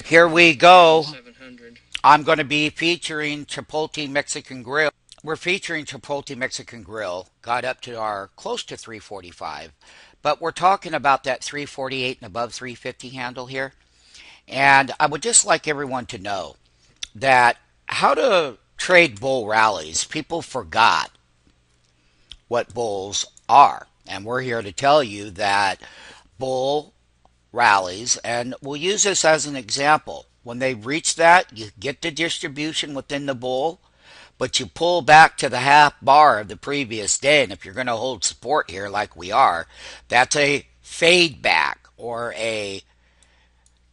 Here we go. I'm going to be featuring Chipotle Mexican Grill. We're featuring Chipotle Mexican Grill. Got up to our close to 345, but we're talking about that 348 and above 350 handle here. And I would just like everyone to know that how to trade bull rallies. People forgot what bulls are. And we're here to tell you that bull rallies, and we'll use this as an example. When they reach that, you get the distribution within the bull, but you pull back to the half bar of the previous day. And if you're going to hold support here like we are, that's a fade back or a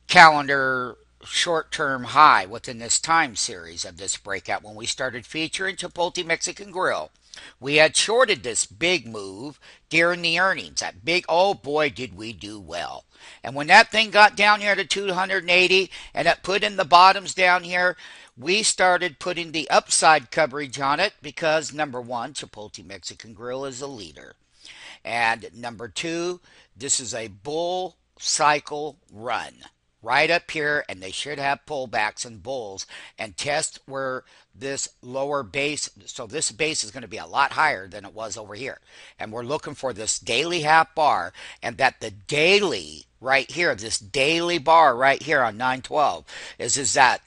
calendar short-term high within this time series of this breakout. When we started featuring Chipotle Mexican Grill, we had shorted this big move during the earnings. That big, oh boy, did we do well. And when that thing got down here to 280 and it put in the bottoms down here, we started putting the upside coverage on it because, number one, Chipotle Mexican Grill is a leader. And number two, this is a bull cycle run right up here, and they should have pullbacks and bulls and test where this lower base. So this base is going to be a lot higher than it was over here. And we're looking for this daily half bar, and that the daily right here, this daily bar right here on 912 is that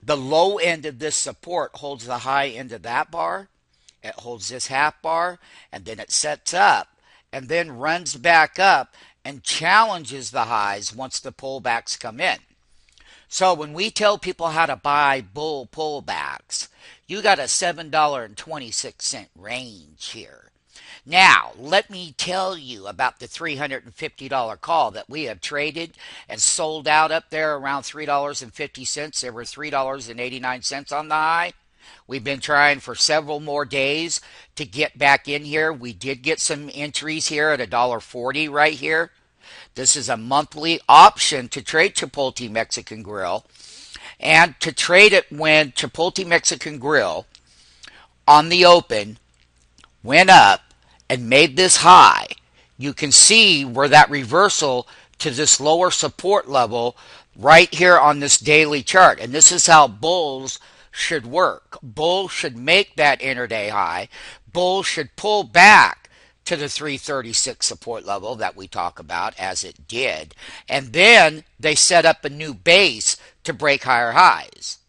the low end of this support holds the high end of that bar. It holds this half bar, and then it sets up and then runs back up and challenges the highs once the pullbacks come in. So when we tell people how to buy bull pullbacks, you got a $7.26 range here. Now, let me tell you about the $350 call that we have traded and sold out up there around $3.50. There were $3.89 on the high. We've been trying for several more days to get back in here. We did get some entries here at $1.40 right here. This is a monthly option to trade Chipotle Mexican Grill. And to trade it when Chipotle Mexican Grill on the open went up and made this high, you can see where that reversal to this lower support level right here on this daily chart. And this is how bulls should work. Bulls should make that intraday high. Bulls should pull back to the 336 support level that we talk about, as it did. And then they set up a new base to break higher highs.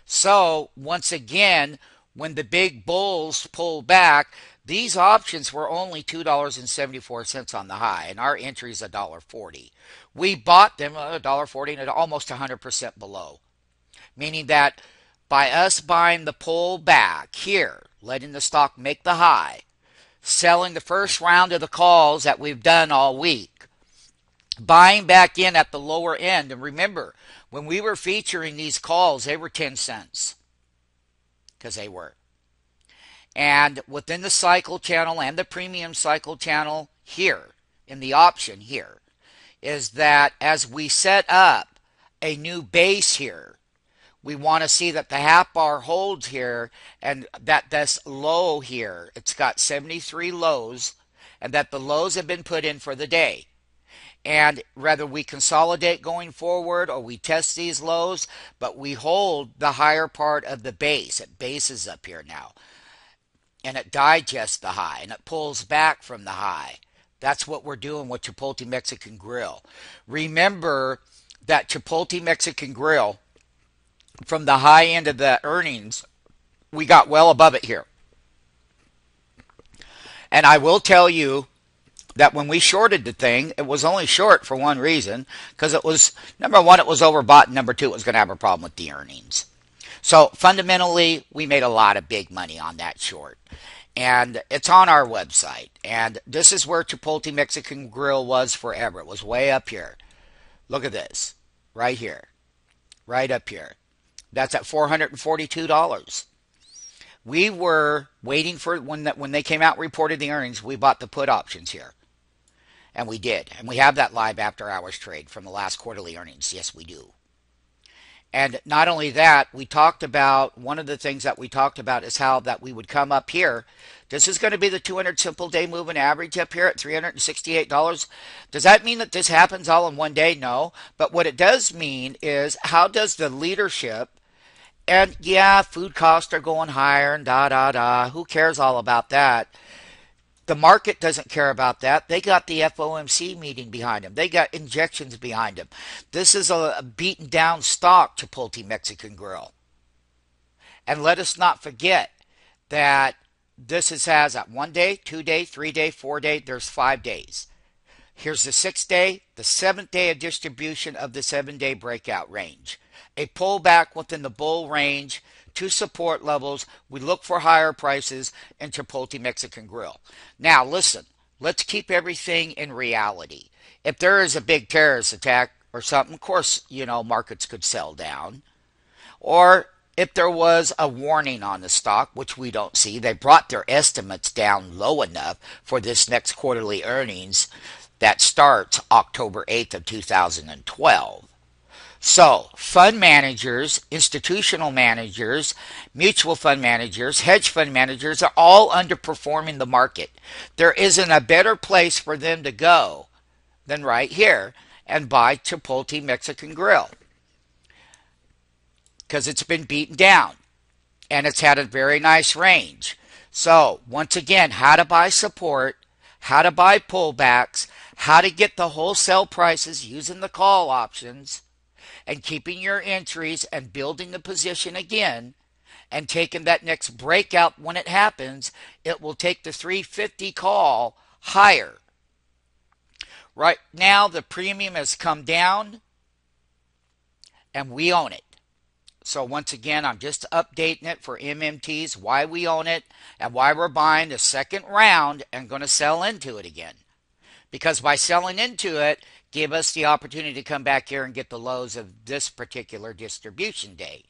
So once again, when the big bulls pull back, these options were only $2.74 on the high, and our entry is $1.40. We bought them $1.40 and almost 100% below, meaning that by us buying the pull back here, letting the stock make the high, selling the first round of the calls that we've done all week, buying back in at the lower end. And remember, when we were featuring these calls, they were 10 cents because they were. And within the cycle channel and the premium cycle channel here, in the option here, is that as we set up a new base here, we want to see that the half bar holds here and that this low here, it's got 73 lows, and that the lows have been put in for the day. And whether we consolidate going forward or we test these lows, but we hold the higher part of the base. It bases up here now. And it digests the high and it pulls back from the high. That's what we're doing with Chipotle Mexican Grill. Remember that Chipotle Mexican Grill, from the high end of the earnings, we got well above it here. And I will tell you that when we shorted the thing, it was only short for one reason, because it was, number one, it was overbought, and number two, it was going to have a problem with the earnings. So fundamentally, we made a lot of big money on that short. And it's on our website. And this is where Chipotle Mexican Grill was forever. It was way up here. Look at this. Right here. Right up here. That's at $442. We were waiting for when they came out and reported the earnings, we bought the put options here. And we did. And we have that live after hours trade from the last quarterly earnings. Yes, we do. And not only that, we talked about one of the things that we talked about is how that we would come up here. This is going to be the 200 simple day moving average up here at $368. Does that mean that this happens all in one day? No. But what it does mean is how does the leadership, and yeah, food costs are going higher and da da da. Who cares all about that? The market doesn't care about that. They got the FOMC meeting behind them. They got injections behind them. This is a beaten down stock, Chipotle Mexican Grill. And let us not forget that this has that 1 day, 2 day, 3 day, 4 day, there's 5 days. Here's the 6 day, the 7th day of distribution of the 7 day breakout range. A pullback within the bull range to support levels. We look for higher prices in Chipotle Mexican Grill. Now, listen, let's keep everything in reality. If there is a big terrorist attack or something, of course, markets could sell down. Or if there was a warning on the stock, which we don't see, they brought their estimates down low enough for this next quarterly earnings that starts October 8th of 2012. So, fund managers, institutional managers, mutual fund managers, hedge fund managers are all underperforming the market. There isn't a better place for them to go than right here and buy Chipotle Mexican Grill because it's been beaten down and it's had a very nice range. So, once again, how to buy support, how to buy pullbacks, how to get the wholesale prices using the call options, and keeping your entries and building the position again and taking that next breakout when it happens. It will take the 350 call higher. Right now the premium has come down and we own it. So once again, I'm just updating it for MMTs, why we own it and why we're buying the second round and going to sell into it again. Because by selling into it, give us the opportunity to come back here and get the lows of this particular distribution day.